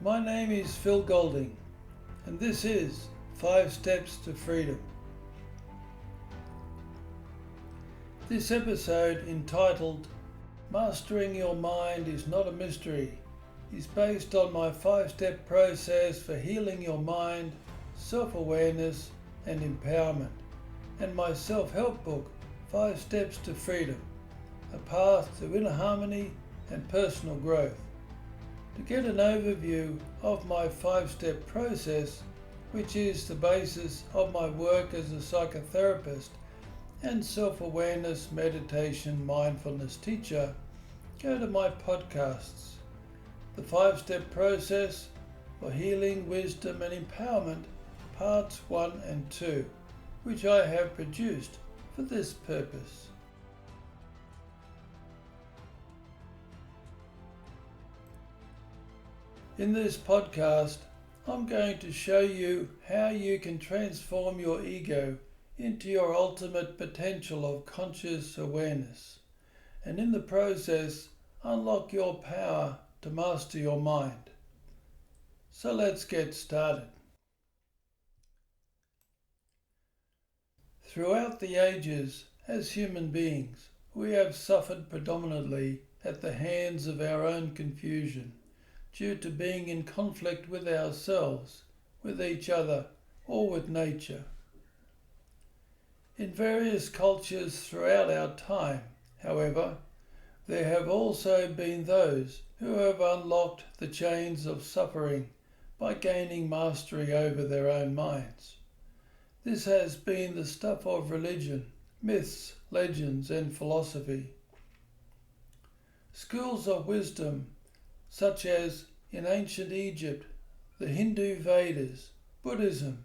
My name is Phil Golding, and this is 5 Steps to Freedom. This episode, entitled Mastering Your Mind is Not a Mystery, is based on my 5-step process for healing your mind, self-awareness and empowerment, and my self-help book, 5 Steps to Freedom, a path to inner harmony and personal growth. To get an overview of my 5-step process, which is the basis of my work as a psychotherapist and self-awareness meditation mindfulness teacher, go to my podcasts, The 5-Step Process for Healing, Wisdom and Empowerment, Parts 1 and 2, which I have produced for this purpose. In this podcast, I'm going to show you how you can transform your ego into your ultimate potential of conscious awareness, and in the process, unlock your power to master your mind. So let's get started. Throughout the ages, as human beings, we have suffered predominantly at the hands of our own confusion, due to being in conflict with ourselves, with each other, or with nature. In various cultures throughout our time, however, there have also been those who have unlocked the chains of suffering by gaining mastery over their own minds. This has been the stuff of religion, myths, legends, and philosophy. Schools of wisdom, such as in ancient Egypt, the Hindu Vedas, Buddhism,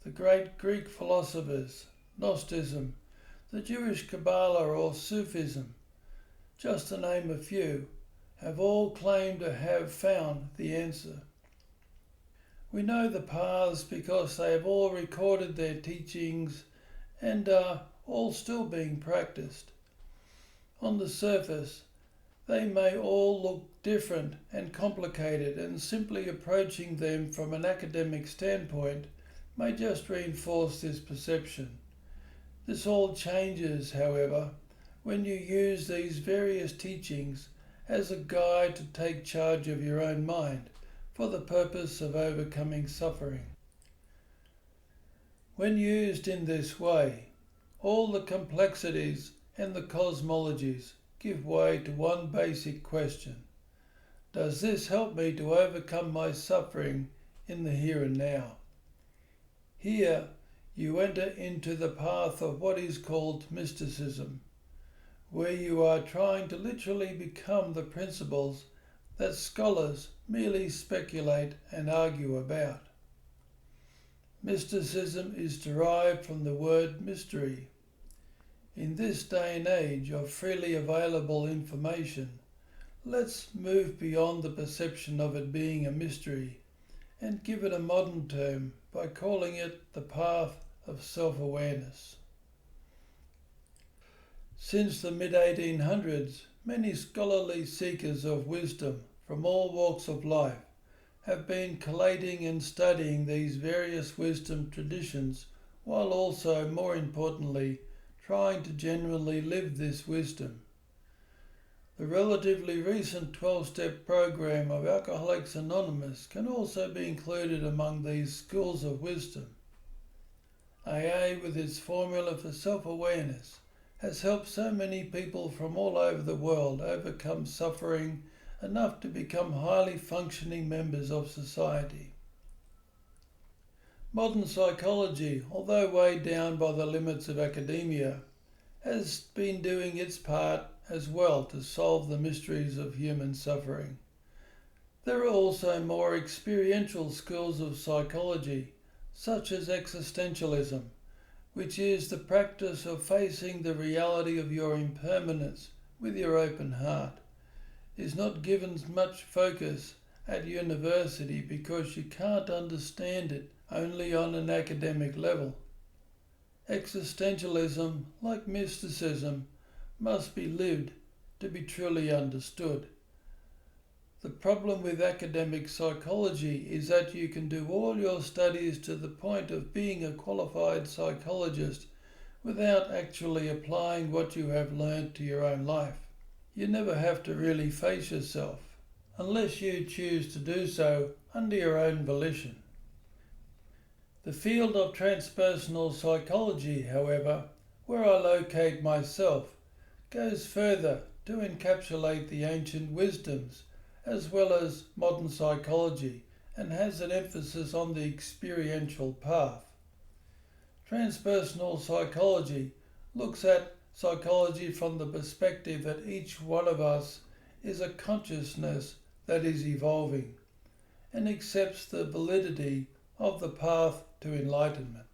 the great Greek philosophers, Gnosticism, the Jewish Kabbalah or Sufism, just to name a few, have all claimed to have found the answer. We know the paths because they have all recorded their teachings and are all still being practiced. On the surface, they may all look different and complicated, and simply approaching them from an academic standpoint may just reinforce this perception. This all changes, however, when you use these various teachings as a guide to take charge of your own mind for the purpose of overcoming suffering. When used in this way, all the complexities and the cosmologies give way to one basic question: does this help me to overcome my suffering in the here and now? Here you enter into the path of what is called mysticism, where you are trying to literally become the principles that scholars merely speculate and argue about. Mysticism is derived from the word mystery. In this day and age of freely available information, let's move beyond the perception of it being a mystery and give it a modern term by calling it the path of self-awareness. Since the mid-1800s, many scholarly seekers of wisdom from all walks of life have been collating and studying these various wisdom traditions, while also, more importantly, trying to genuinely live this wisdom. The relatively recent 12-step program of Alcoholics Anonymous can also be included among these schools of wisdom. AA, with its formula for self-awareness, has helped so many people from all over the world overcome suffering enough to become highly functioning members of society. Modern psychology, although weighed down by the limits of academia, has been doing its part as well to solve the mysteries of human suffering. There are also more experiential schools of psychology, such as existentialism, which is the practice of facing the reality of your impermanence with your open heart. Is not given much focus at university because you can't understand it only on an academic level. Existentialism, like mysticism, must be lived to be truly understood. The problem with academic psychology is that you can do all your studies to the point of being a qualified psychologist without actually applying what you have learned to your own life. You never have to really face yourself, unless you choose to do so under your own volition. The field of transpersonal psychology, however, where I locate myself, goes further to encapsulate the ancient wisdoms as well as modern psychology, and has an emphasis on the experiential path. Transpersonal psychology looks at psychology from the perspective that each one of us is a consciousness that is evolving, and accepts the validity of the path to enlightenment.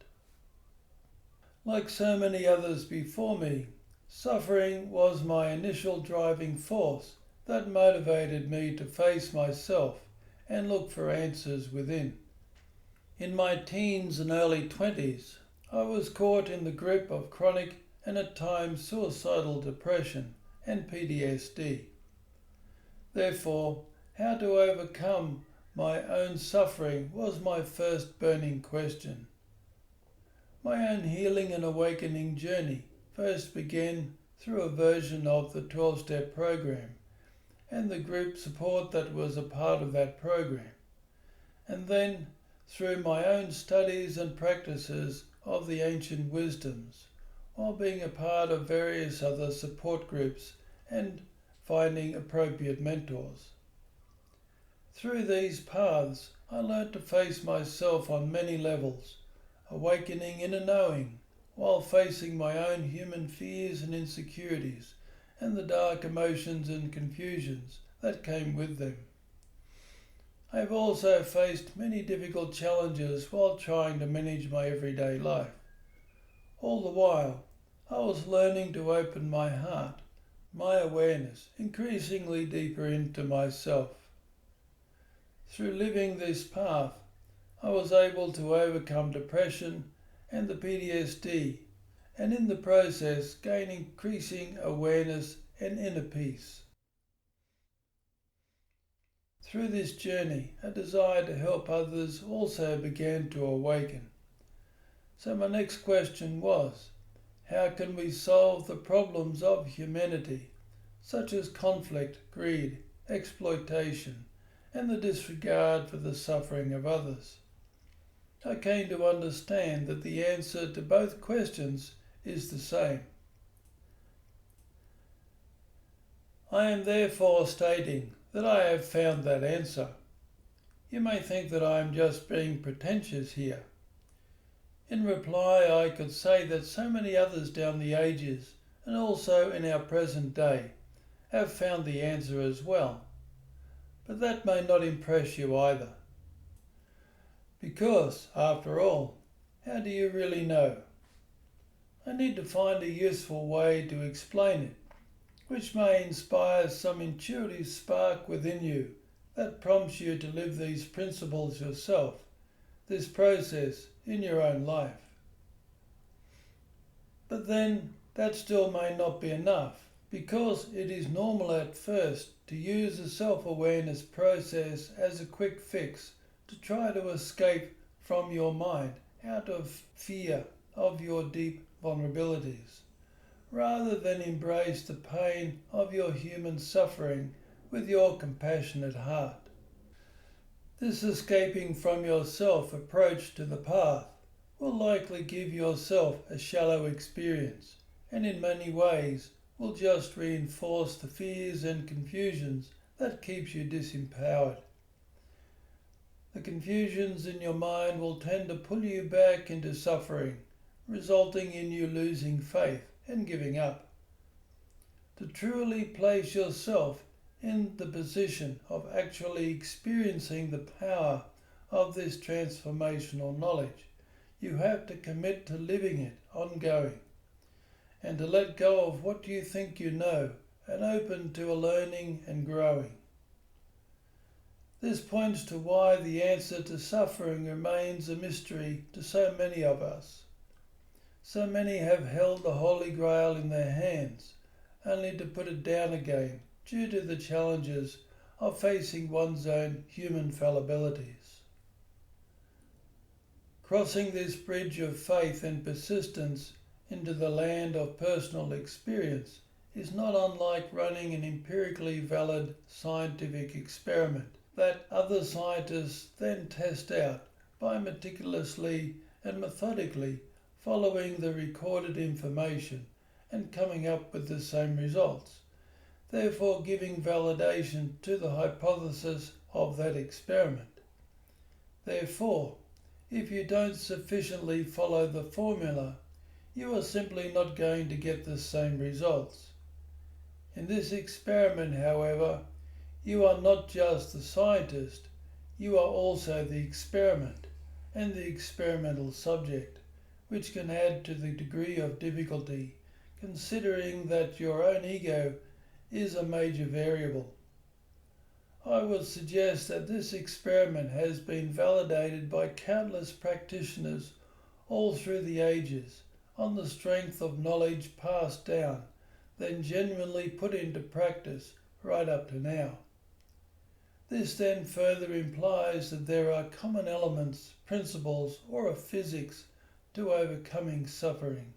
Like so many others before me, suffering was my initial driving force that motivated me to face myself and look for answers within. In my teens and early 20s, I was caught in the grip of chronic and at times suicidal depression and PTSD. Therefore, how to overcome my own suffering was my first burning question. My own healing and awakening journey first began through a version of the 12-step program and the group support that was a part of that program, and then through my own studies and practices of the ancient wisdoms, while being a part of various other support groups and finding appropriate mentors. Through these paths, I learnt to face myself on many levels, awakening inner knowing, while facing my own human fears and insecurities, and the dark emotions and confusions that came with them. I have also faced many difficult challenges while trying to manage my everyday life. All the while, I was learning to open my heart, my awareness, increasingly deeper into myself. Through living this path, I was able to overcome depression and the PTSD, and in the process gain increasing awareness and inner peace. Through this journey, a desire to help others also began to awaken. So my next question was, how can we solve the problems of humanity, such as conflict, greed, exploitation, and the disregard for the suffering of others? I came to understand that the answer to both questions is the same. I am therefore stating that I have found that answer. You may think that I am just being pretentious here. In reply, I could say that so many others down the ages, and also in our present day, have found the answer as well. But that may not impress you either. Because, after all, how do you really know? I need to find a useful way to explain it, which may inspire some intuitive spark within you that prompts you to live these principles yourself, this process in your own life. But then that still may not be enough, because it is normal at first to use the self-awareness process as a quick fix to try to escape from your mind out of fear of your deep vulnerabilities, rather than embrace the pain of your human suffering with your compassionate heart. This escaping from yourself approach to the path will likely give yourself a shallow experience, and in many ways will just reinforce the fears and confusions that keeps you disempowered. The confusions in your mind will tend to pull you back into suffering, resulting in you losing faith and giving up. To truly place yourself in the position of actually experiencing the power of this transformational knowledge, you have to commit to living it ongoing, and to let go of what you think you know and open to a learning and growing. This points to why the answer to suffering remains a mystery to so many of us. So many have held the Holy Grail in their hands, only to put it down again due to the challenges of facing one's own human fallibilities. Crossing this bridge of faith and persistence into the land of personal experience is not unlike running an empirically valid scientific experiment that other scientists then test out by meticulously and methodically following the recorded information and coming up with the same results, therefore giving validation to the hypothesis of that experiment. Therefore, if you don't sufficiently follow the formula, you are simply not going to get the same results. In this experiment, however, you are not just the scientist, you are also the experiment and the experimental subject, which can add to the degree of difficulty, considering that your own ego is a major variable. I would suggest that this experiment has been validated by countless practitioners all through the ages on the strength of knowledge passed down, then genuinely put into practice right up to now. This then further implies that there are common elements, principles, or a physics to overcoming suffering.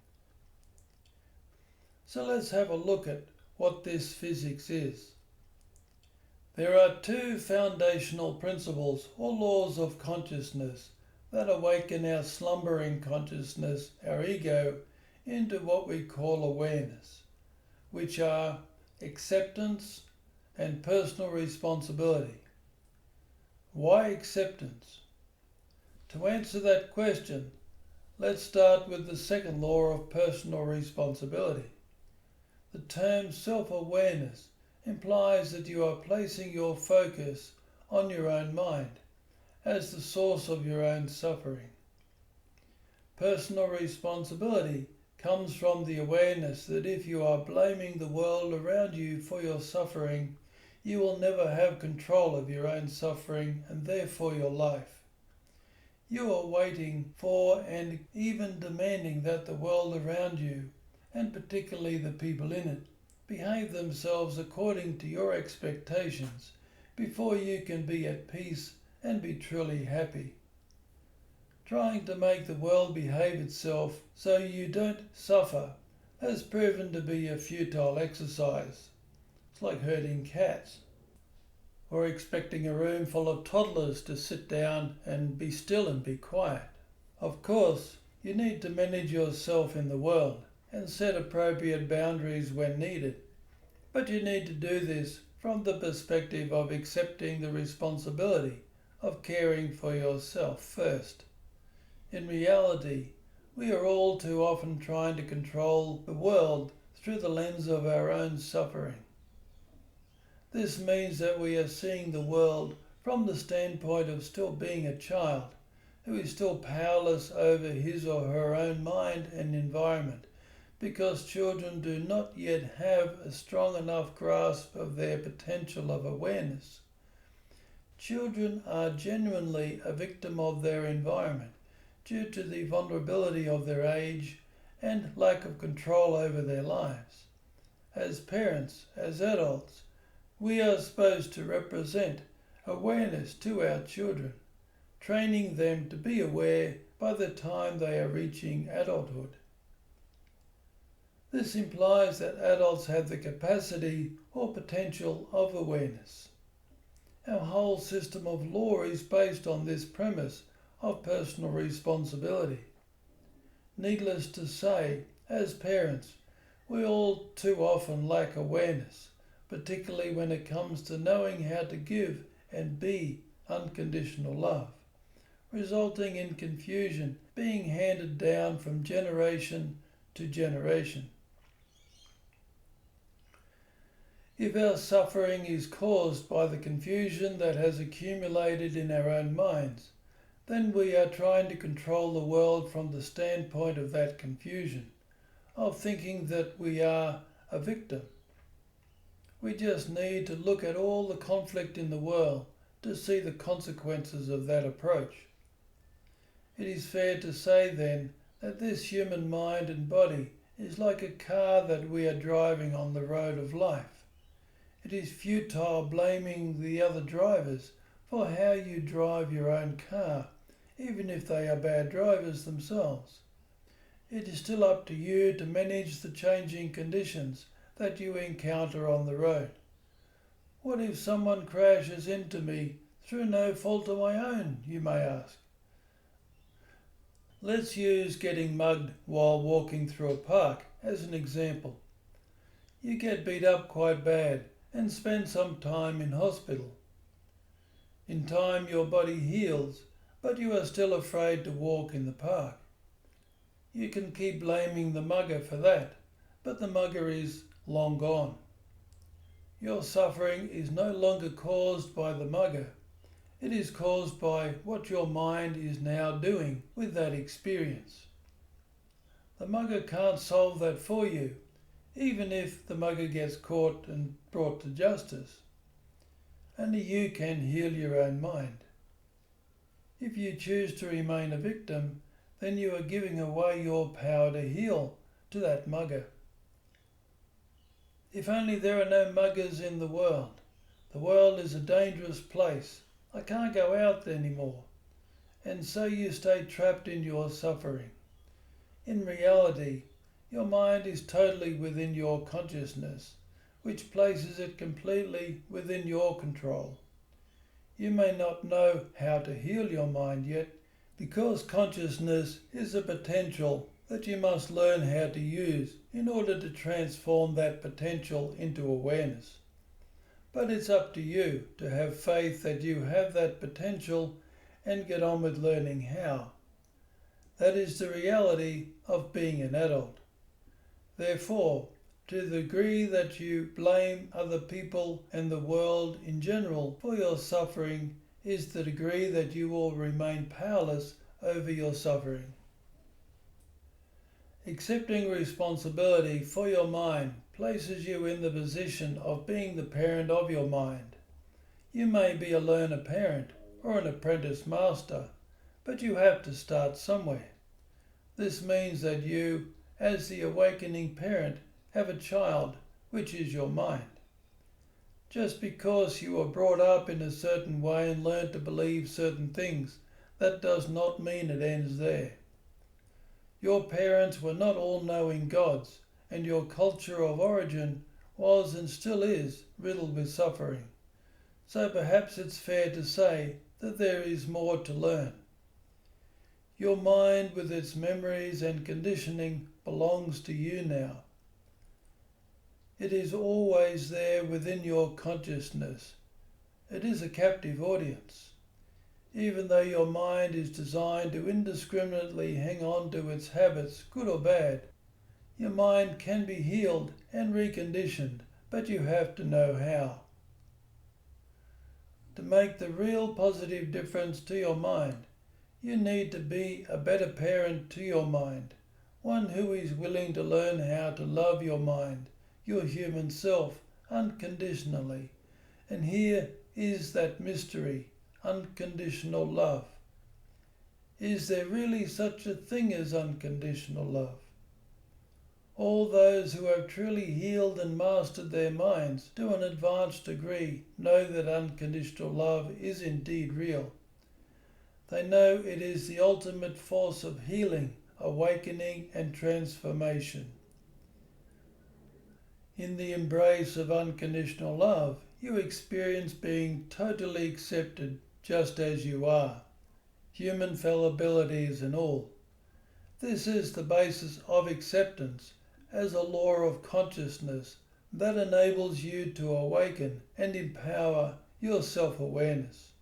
So let's have a look at what this physics is. There are two foundational principles or laws of consciousness that awaken our slumbering consciousness, our ego, into what we call awareness, which are acceptance and personal responsibility. Why acceptance? To answer that question, let's start with the second law of personal responsibility. The term self-awareness implies that you are placing your focus on your own mind as the source of your own suffering. Personal responsibility comes from the awareness that if you are blaming the world around you for your suffering, you will never have control of your own suffering and therefore your life. You are waiting for and even demanding that the world around you, and particularly the people in it, behave themselves according to your expectations before you can be at peace and be truly happy. Trying to make the world behave itself so you don't suffer has proven to be a futile exercise. It's like herding cats, or expecting a room full of toddlers to sit down and be still and be quiet. Of course, you need to manage yourself in the world and set appropriate boundaries when needed, but you need to do this from the perspective of accepting the responsibility of caring for yourself first. In reality, we are all too often trying to control the world through the lens of our own suffering. This means that we are seeing the world from the standpoint of still being a child who is still powerless over his or her own mind and environment, because children do not yet have a strong enough grasp of their potential of awareness. Children are genuinely a victim of their environment due to the vulnerability of their age and lack of control over their lives. As parents, as adults, we are supposed to represent awareness to our children, training them to be aware by the time they are reaching adulthood. This implies that adults have the capacity or potential of awareness. Our whole system of law is based on this premise of personal responsibility. Needless to say, as parents, we all too often lack awareness, particularly when it comes to knowing how to give and be unconditional love, resulting in confusion being handed down from generation to generation. If our suffering is caused by the confusion that has accumulated in our own minds, then we are trying to control the world from the standpoint of that confusion, of thinking that we are a victim. We just need to look at all the conflict in the world to see the consequences of that approach. It is fair to say then that this human mind and body is like a car that we are driving on the road of life. It is futile blaming the other drivers for how you drive your own car, even if they are bad drivers themselves. It is still up to you to manage the changing conditions that you encounter on the road. What if someone crashes into me through no fault of my own, you may ask? Let's use getting mugged while walking through a park as an example. You get beat up quite bad and spend some time in hospital. In time your body heals, but you are still afraid to walk in the park. You can keep blaming the mugger for that, but the mugger is long gone. Your suffering is no longer caused by the mugger. It is caused by what your mind is now doing with that experience. The mugger can't solve that for you, even if the mugger gets caught and brought to justice. Only you can heal your own mind. If you choose to remain a victim, then you are giving away your power to heal to that mugger. If only there are no muggers in the world. The world is a dangerous place. I can't go out anymore. And so you stay trapped in your suffering. In reality, your mind is totally within your consciousness, which places it completely within your control. You may not know how to heal your mind yet, because consciousness is a potential that you must learn how to use in order to transform that potential into awareness. But it's up to you to have faith that you have that potential and get on with learning how. That is the reality of being an adult. Therefore, to the degree that you blame other people and the world in general for your suffering is the degree that you will remain powerless over your suffering. Accepting responsibility for your mind places you in the position of being the parent of your mind. You may be a learner parent or an apprentice master, but you have to start somewhere. This means that you, as the awakening parent, have a child, which is your mind. Just because you were brought up in a certain way and learned to believe certain things, that does not mean it ends there. Your parents were not all-knowing gods, and your culture of origin was and still is riddled with suffering. So perhaps it's fair to say that there is more to learn. Your mind with its memories and conditioning belongs to you now. It is always there within your consciousness. It is a captive audience. Even though your mind is designed to indiscriminately hang on to its habits, good or bad, your mind can be healed and reconditioned, but you have to know how. To make the real positive difference to your mind, you need to be a better parent to your mind, one who is willing to learn how to love your mind, your human self, unconditionally. And here is that mystery, unconditional love. Is there really such a thing as unconditional love? All those who have truly healed and mastered their minds to an advanced degree know that unconditional love is indeed real. They know it is the ultimate force of healing, awakening and transformation. In the embrace of unconditional love, you experience being totally accepted just as you are, human fallibilities and all. This is the basis of acceptance as a law of consciousness that enables you to awaken and empower your self-awareness.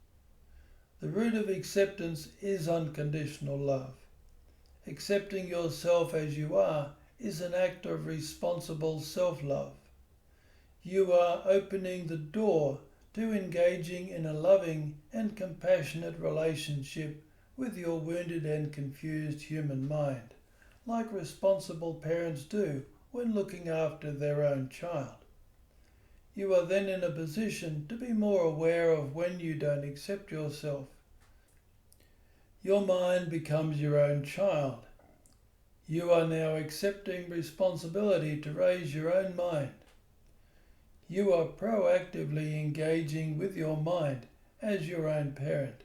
The root of acceptance is unconditional love. Accepting yourself as you are is an act of responsible self-love. You are opening the door to engaging in a loving and compassionate relationship with your wounded and confused human mind, like responsible parents do when looking after their own child. You are then in a position to be more aware of when you don't accept yourself. Your mind becomes your own child. You are now accepting responsibility to raise your own mind. You are proactively engaging with your mind as your own parent.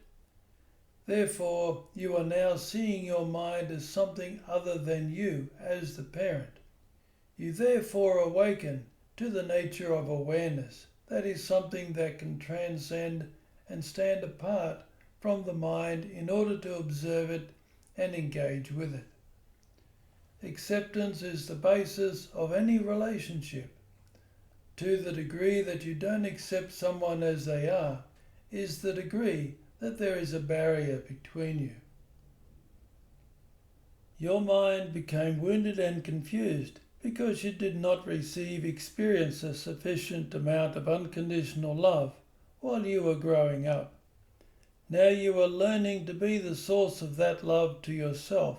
Therefore, you are now seeing your mind as something other than you as the parent. You therefore awaken to the nature of awareness, that is something that can transcend and stand apart from the mind in order to observe it and engage with it. Acceptance is the basis of any relationship. To the degree that you don't accept someone as they are, is the degree that there is a barrier between you. Your mind became wounded and confused because you did not experience a sufficient amount of unconditional love while you were growing up. Now you are learning to be the source of that love to yourself.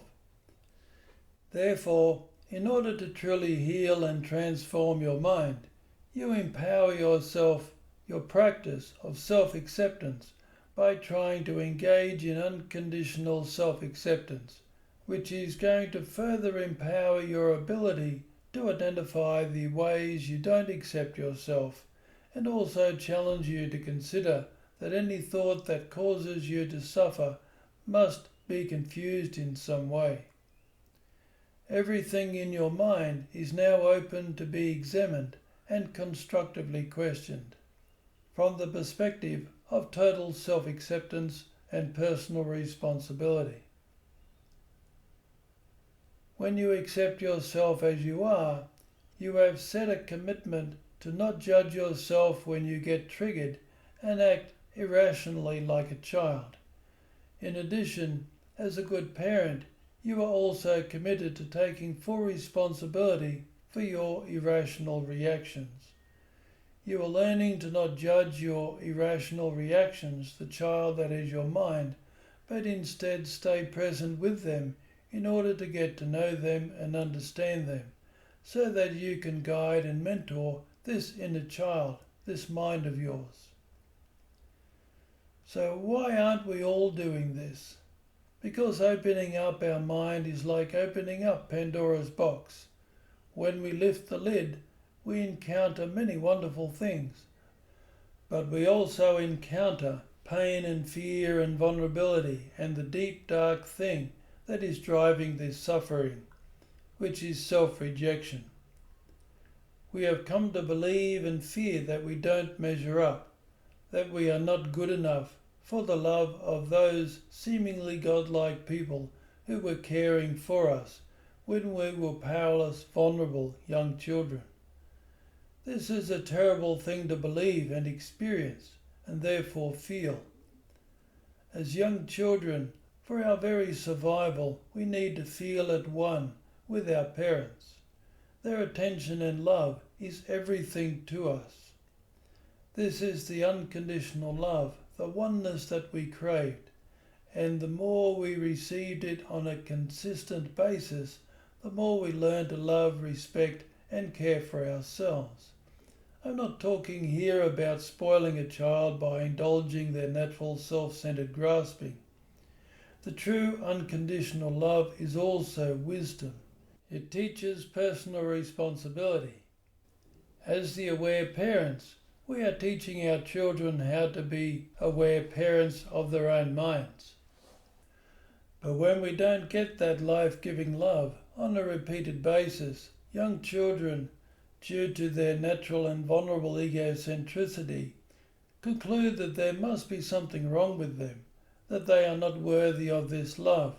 Therefore, in order to truly heal and transform your mind, you empower yourself, your practice of self-acceptance, by trying to engage in unconditional self-acceptance, which is going to further empower your ability to identify the ways you don't accept yourself, and also challenge you to consider that any thought that causes you to suffer must be confused in some way. Everything in your mind is now open to be examined and constructively questioned, from the perspective of total self-acceptance and personal responsibility. When you accept yourself as you are, you have set a commitment to not judge yourself when you get triggered and act irrationally like a child. In addition, as a good parent, you are also committed to taking full responsibility for your irrational reactions. You are learning to not judge your irrational reactions, the child that is your mind, but instead stay present with them in order to get to know them and understand them, so that you can guide and mentor this inner child, this mind of yours. So why aren't we all doing this? Because opening up our mind is like opening up Pandora's box. When we lift the lid, we encounter many wonderful things, but we also encounter pain and fear and vulnerability and the deep dark thing that is driving this suffering, which is self-rejection. We have come to believe and fear that we don't measure up, that we are not good enough for the love of those seemingly godlike people who were caring for us when we were powerless, vulnerable young children. This is a terrible thing to believe and experience, and therefore feel. As young children, for our very survival, we need to feel at one with our parents. Their attention and love is everything to us. This is the unconditional love, the oneness that we craved, and the more we received it on a consistent basis, the more we learn to love, respect, and care for ourselves. I'm not talking here about spoiling a child by indulging their natural self-centered grasping. The true unconditional love is also wisdom. It teaches personal responsibility. As the aware parents, we are teaching our children how to be aware parents of their own minds. But when we don't get that life-giving love on a repeated basis, young children, due to their natural and vulnerable egocentricity, conclude that there must be something wrong with them, that they are not worthy of this love,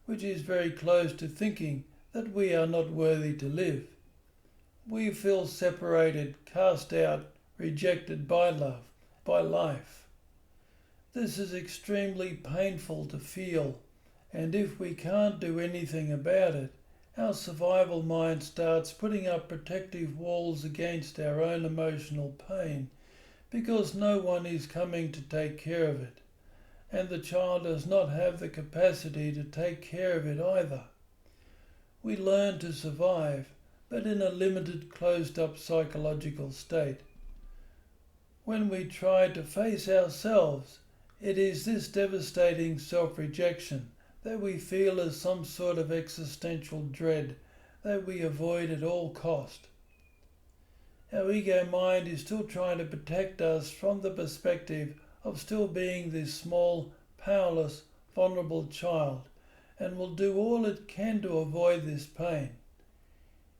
which is very close to thinking that we are not worthy to live. We feel separated, cast out, rejected by love, by life. This is extremely painful to feel, and if we can't do anything about it, our survival mind starts putting up protective walls against our own emotional pain because no one is coming to take care of it, and the child does not have the capacity to take care of it either. We learn to survive, but in a limited, closed-up psychological state. When we try to face ourselves, it is this devastating self-rejection that we feel as some sort of existential dread that we avoid at all cost. Our ego mind is still trying to protect us from the perspective of still being this small, powerless, vulnerable child, and will do all it can to avoid this pain.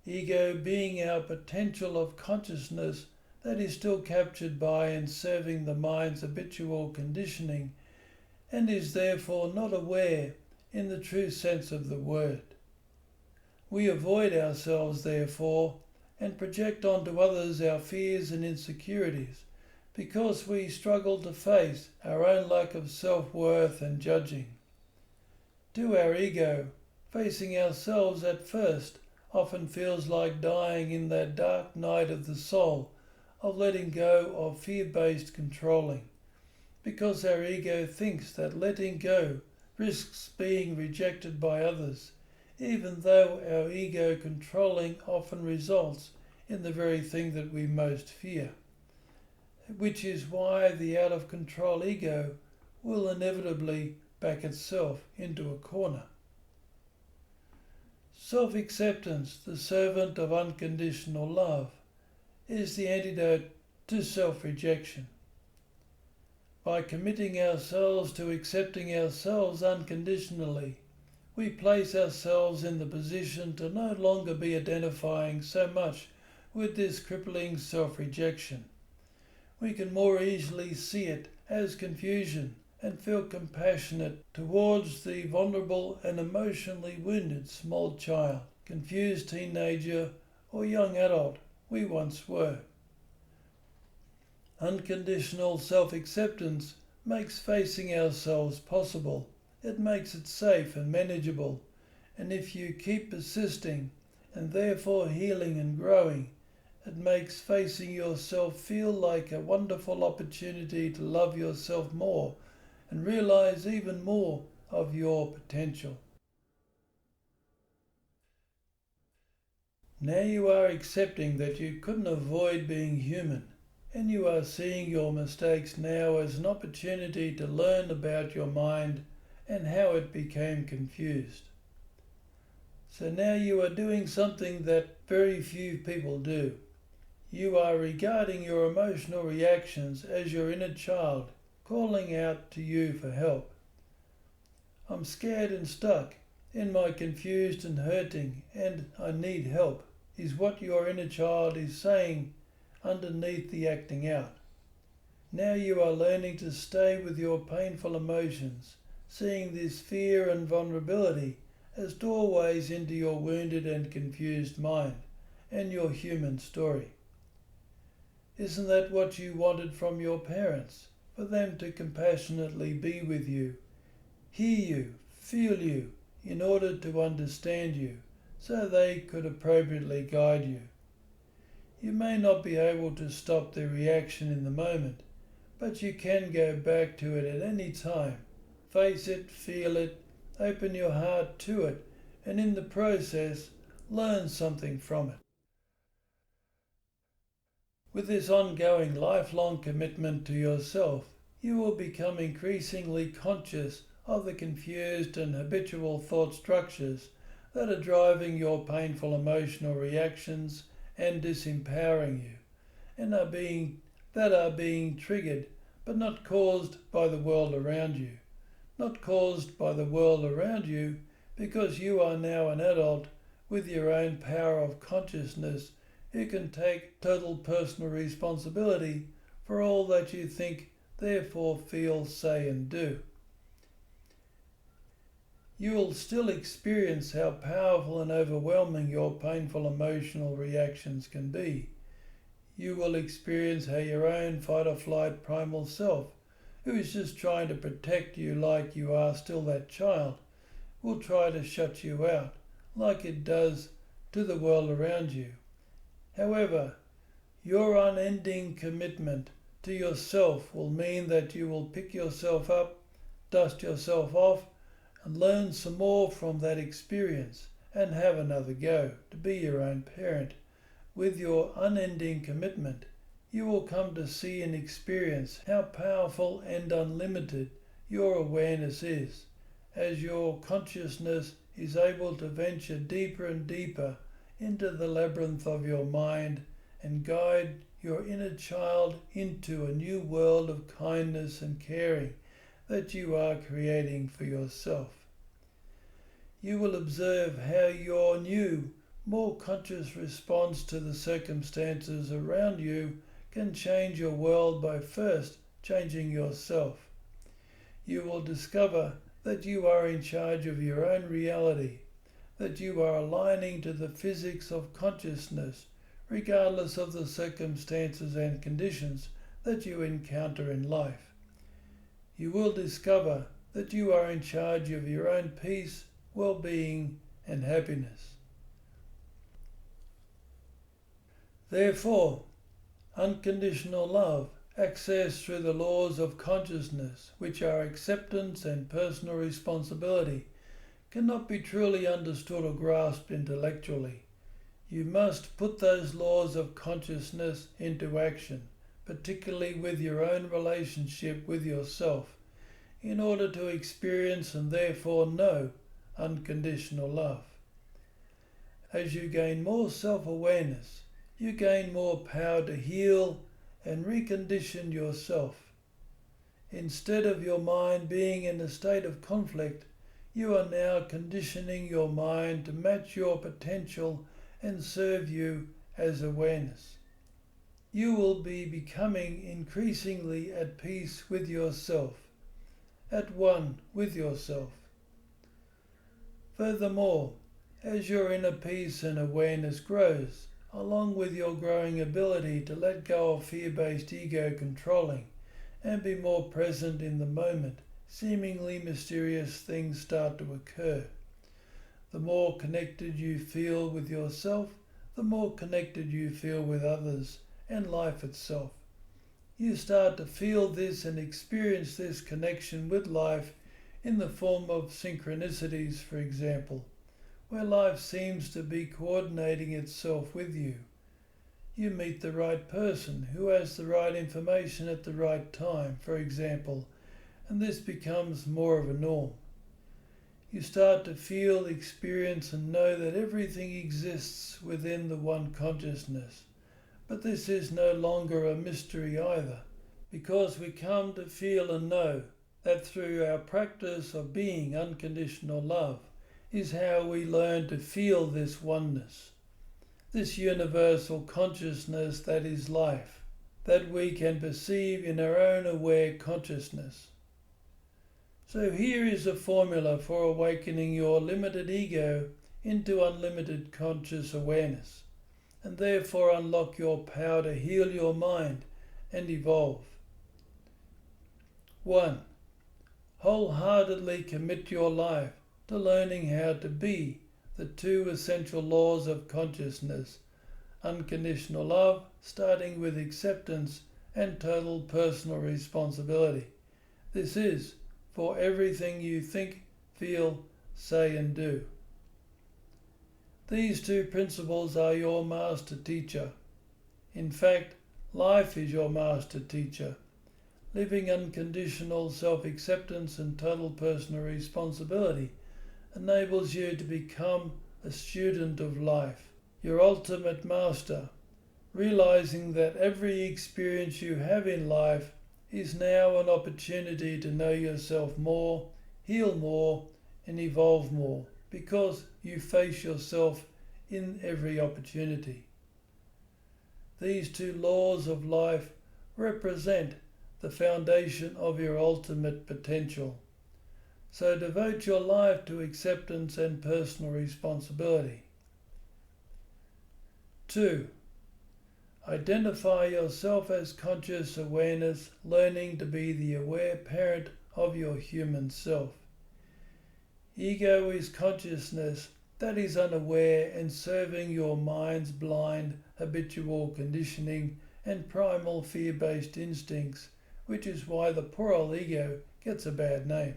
Ego being our potential of consciousness that is still captured by and serving the mind's habitual conditioning, and is therefore not aware in the true sense of the word. We avoid ourselves, therefore, and project onto others our fears and insecurities, because we struggle to face our own lack of self-worth and judging. To our ego, facing ourselves at first often feels like dying in that dark night of the soul, of letting go of fear-based controlling, because our ego thinks that letting go risks being rejected by others, even though our ego controlling often results in the very thing that we most fear, which is why the out-of-control ego will inevitably back itself into a corner. Self-acceptance, the servant of unconditional love, is the antidote to self-rejection. By committing ourselves to accepting ourselves unconditionally, we place ourselves in the position to no longer be identifying so much with this crippling self-rejection. We can more easily see it as confusion and feel compassionate towards the vulnerable and emotionally wounded small child, confused teenager, or young adult we once were. Unconditional self-acceptance makes facing ourselves possible. It makes it safe and manageable, and if you keep persisting and therefore healing and growing, it makes facing yourself feel like a wonderful opportunity to love yourself more and realize even more of your potential. Now you are accepting that you couldn't avoid being human, and you are seeing your mistakes now as an opportunity to learn about your mind and how it became confused. So now you are doing something that very few people do. You are regarding your emotional reactions as your inner child calling out to you for help. I'm scared and stuck in my confused and hurting and I need help is what your inner child is saying underneath the acting out. Now you are learning to stay with your painful emotions, seeing this fear and vulnerability as doorways into your wounded and confused mind and your human story. Isn't that what you wanted from your parents? For them to compassionately be with you, hear you, feel you, in order to understand you, so they could appropriately guide you. You may not be able to stop the reaction in the moment, but you can go back to it at any time. Face it, feel it, open your heart to it, and in the process, learn something from it. With this ongoing lifelong commitment to yourself, you will become increasingly conscious of the confused and habitual thought structures that are driving your painful emotional reactions and disempowering you, and are being triggered but not caused by the world around you. Not caused by the world around you because you are now an adult with your own power of consciousness who can take total personal responsibility for all that you think, therefore feel, say and do. You will still experience how powerful and overwhelming your painful emotional reactions can be. You will experience how your own fight-or-flight primal self, who is just trying to protect you like you are still that child, will try to shut you out, like it does to the world around you. However, your unending commitment to yourself will mean that you will pick yourself up, dust yourself off, and learn some more from that experience and have another go to be your own parent. With your unending commitment, you will come to see and experience how powerful and unlimited your awareness is, as your consciousness is able to venture deeper and deeper into the labyrinth of your mind and guide your inner child into a new world of kindness and caring that you are creating for yourself. You will observe how your new, more conscious response to the circumstances around you can change your world by first changing yourself. You will discover that you are in charge of your own reality, that you are aligning to the physics of consciousness, regardless of the circumstances and conditions that you encounter in life. You will discover that you are in charge of your own peace, well-being, and happiness. Therefore, unconditional love, accessed through the laws of consciousness, which are acceptance and personal responsibility, cannot be truly understood or grasped intellectually. You must put those laws of consciousness into action, particularly with your own relationship with yourself, in order to experience and therefore know unconditional love. As you gain more self-awareness, you gain more power to heal and recondition yourself. Instead of your mind being in a state of conflict, you are now conditioning your mind to match your potential and serve you as awareness. You will be becoming increasingly at peace with yourself, at one with yourself. Furthermore, as your inner peace and awareness grows, along with your growing ability to let go of fear-based ego controlling and be more present in the moment, seemingly mysterious things start to occur. The more connected you feel with yourself, the more connected you feel with others and life itself. You start to feel this and experience this connection with life in the form of synchronicities, for example, where life seems to be coordinating itself with you. You meet the right person who has the right information at the right time, for example, and this becomes more of a norm. You start to feel, experience, and know that everything exists within the one consciousness. But this is no longer a mystery either, because we come to feel and know that through our practice of being unconditional love is how we learn to feel this oneness, this universal consciousness that is life, that we can perceive in our own aware consciousness. So here is a formula for awakening your limited ego into unlimited conscious awareness, and therefore unlock your power to heal your mind and evolve. 1. Wholeheartedly commit your life to learning how to be the two essential laws of consciousness, unconditional love, starting with acceptance and total personal responsibility. This is for everything you think, feel, say and do. These two principles are your master teacher. In fact, life is your master teacher. Living unconditional self-acceptance and total personal responsibility enables you to become a student of life, your ultimate master, realizing that every experience you have in life is now an opportunity to know yourself more, heal more, and evolve more, because you face yourself in every opportunity. These two laws of life represent the foundation of your ultimate potential. So devote your life to acceptance and personal responsibility. 2. Identify yourself as conscious awareness, learning to be the aware parent of your human self. Ego is consciousness that is unaware and serving your mind's blind, habitual conditioning and primal fear-based instincts, which is why the poor old ego gets a bad name.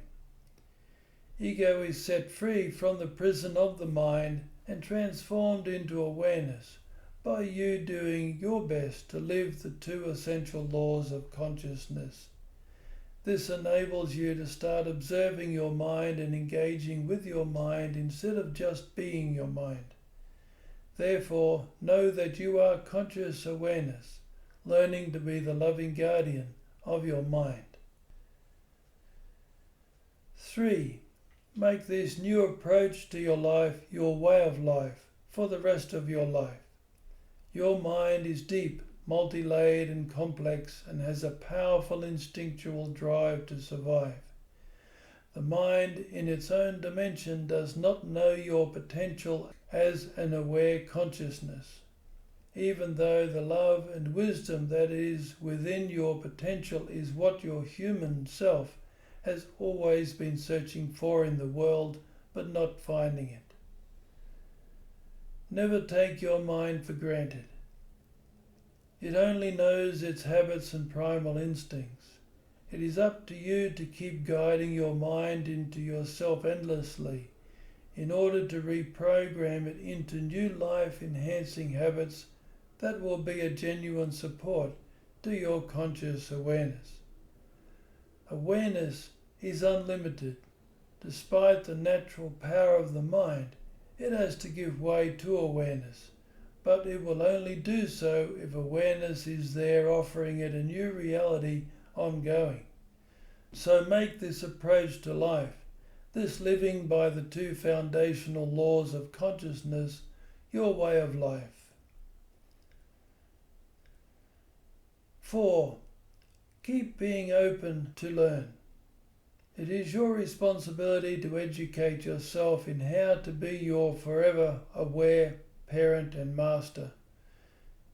Ego is set free from the prison of the mind and transformed into awareness by you doing your best to live the two essential laws of consciousness. This enables you to start observing your mind and engaging with your mind instead of just being your mind. Therefore, know that you are conscious awareness, learning to be the loving guardian of your mind. 3. Make this new approach to your life your way of life for the rest of your life. Your mind is deep, multi-layered and complex, and has a powerful instinctual drive to survive. The mind in its own dimension does not know your potential as an aware consciousness, even though the love and wisdom that is within your potential is what your human self has always been searching for in the world but not finding it. Never take your mind for granted. It only knows its habits and primal instincts. It is up to you to keep guiding your mind into yourself endlessly in order to reprogram it into new life-enhancing habits that will be a genuine support to your conscious awareness. Awareness is unlimited. Despite the natural power of the mind, it has to give way to awareness, but it will only do so if awareness is there offering it a new reality ongoing. So make this approach to life, this living by the two foundational laws of consciousness, your way of life. 4. Keep being open to learn. It is your responsibility to educate yourself in how to be your forever aware parent and master.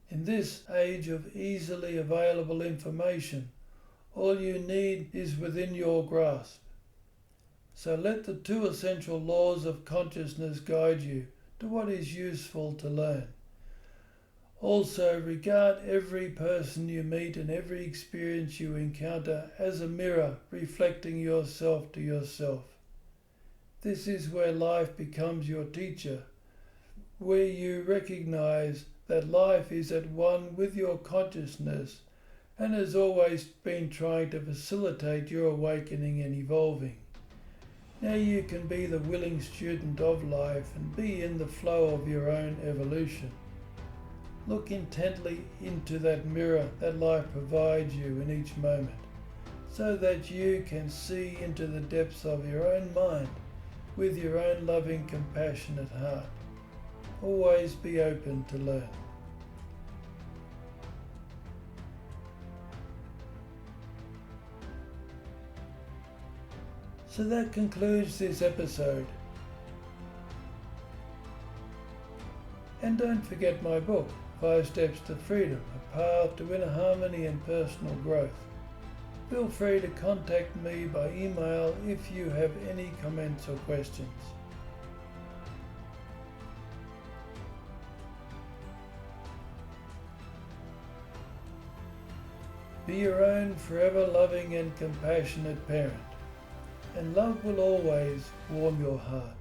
In this age of easily available information, all you need is within your grasp. So let the two essential laws of consciousness guide you to what is useful to learn. Also, regard every person you meet and every experience you encounter as a mirror reflecting yourself to yourself. This is where life becomes your teacher, where you recognize that life is at one with your consciousness and has always been trying to facilitate your awakening and evolving. Now you can be the willing student of life and be in the flow of your own evolution. Look intently into that mirror that life provides you in each moment, so that you can see into the depths of your own mind with your own loving, compassionate heart. Always be open to learn. So that concludes this episode. And don't forget my book, 5 Steps to Freedom, a path to inner harmony and personal growth. Feel free to contact me by email if you have any comments or questions. Be your own forever loving and compassionate parent, and love will always warm your heart.